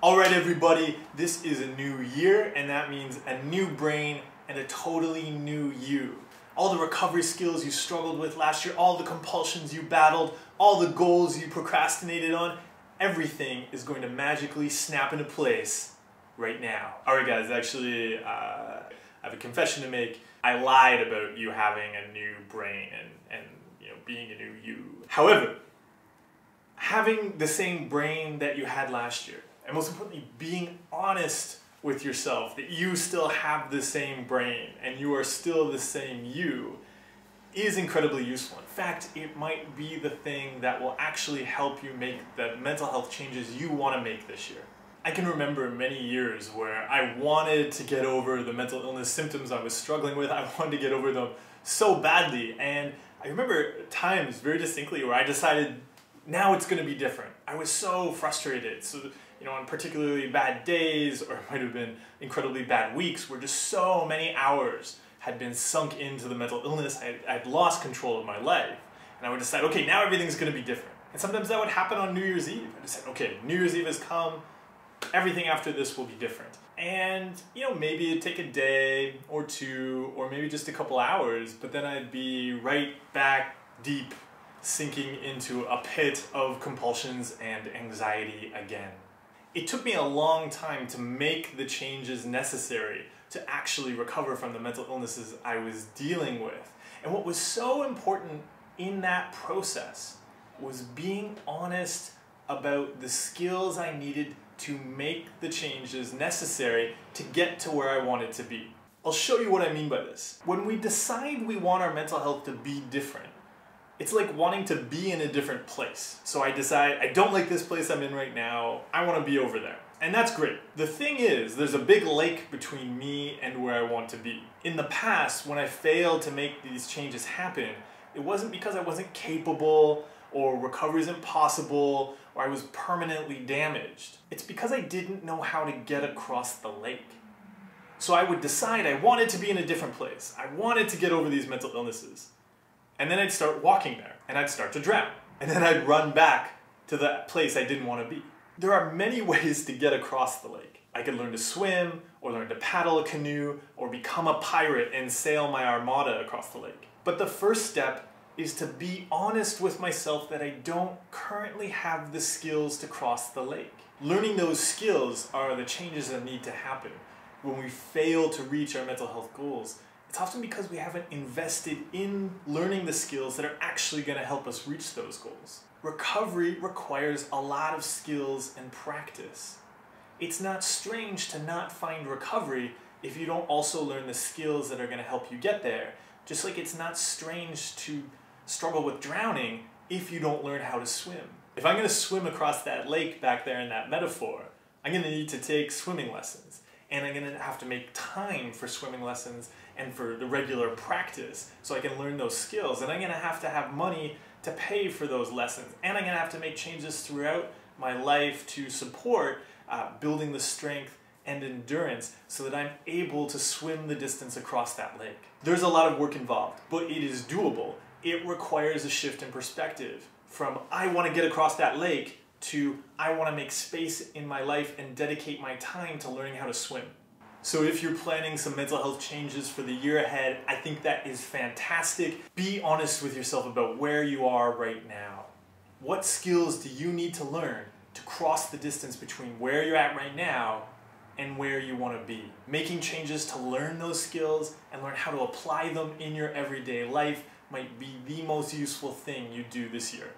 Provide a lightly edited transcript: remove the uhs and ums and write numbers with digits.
Alright everybody, this is a new year, and that means a new brain and a totally new you. All the recovery skills you struggled with last year, all the compulsions you battled, all the goals you procrastinated on, everything is going to magically snap into place right now. Alright guys, actually, I have a confession to make. I lied about you having a new brain and being a new you. However, having the same brain that you had last year, and most importantly, being honest with yourself that you still have the same brain and you are still the same you is incredibly useful. In fact, it might be the thing that will actually help you make the mental health changes you want to make this year. I can remember many years where I wanted to get over the mental illness symptoms I was struggling with. I wanted to get over them so badly, and I remember times very distinctly where I decided now it's going to be different. I was so frustrated. So, on particularly bad days, or it might have been incredibly bad weeks, where just so many hours had been sunk into the mental illness, I'd lost control of my life. And I would decide, okay, now everything's going to be different. And sometimes that would happen on New Year's Eve. I just said, okay, New Year's Eve has come, everything after this will be different. And, maybe it'd take a day or two, or maybe just a couple hours, but then I'd be right back deep, sinking into a pit of compulsions and anxiety again. It took me a long time to make the changes necessary to actually recover from the mental illnesses I was dealing with. And what was so important in that process was being honest about the skills I needed to make the changes necessary to get to where I wanted to be. I'll show you what I mean by this. When we decide we want our mental health to be different, it's like wanting to be in a different place. So I decide, I don't like this place I'm in right now, I want to be over there. And that's great. The thing is, there's a big lake between me and where I want to be. In the past, when I failed to make these changes happen, it wasn't because I wasn't capable, or recovery isn't possible, or I was permanently damaged. It's because I didn't know how to get across the lake. So I would decide I wanted to be in a different place. I wanted to get over these mental illnesses. And then I'd start walking there, and I'd start to drown. And then I'd run back to the place I didn't want to be. There are many ways to get across the lake. I could learn to swim, or learn to paddle a canoe, or become a pirate and sail my armada across the lake. But the first step is to be honest with myself that I don't currently have the skills to cross the lake. Learning those skills are the changes that need to happen. When we fail to reach our mental health goals, it's often because we haven't invested in learning the skills that are actually going to help us reach those goals. Recovery requires a lot of skills and practice. It's not strange to not find recovery if you don't also learn the skills that are going to help you get there, just like it's not strange to struggle with drowning if you don't learn how to swim. If I'm going to swim across that lake back there in that metaphor, I'm going to need to take swimming lessons. And I'm going to have to make time for swimming lessons and for the regular practice so I can learn those skills. And I'm going to have money to pay for those lessons. And I'm going to have to make changes throughout my life to support building the strength and endurance so that I'm able to swim the distance across that lake. There's a lot of work involved, but it is doable. It requires a shift in perspective from I want to get across that lake to I want to make space in my life and dedicate my time to learning how to swim. So if you're planning some mental health changes for the year ahead, I think that is fantastic. Be honest with yourself about where you are right now. What skills do you need to learn to cross the distance between where you're at right now and where you want to be? Making changes to learn those skills and learn how to apply them in your everyday life might be the most useful thing you do this year.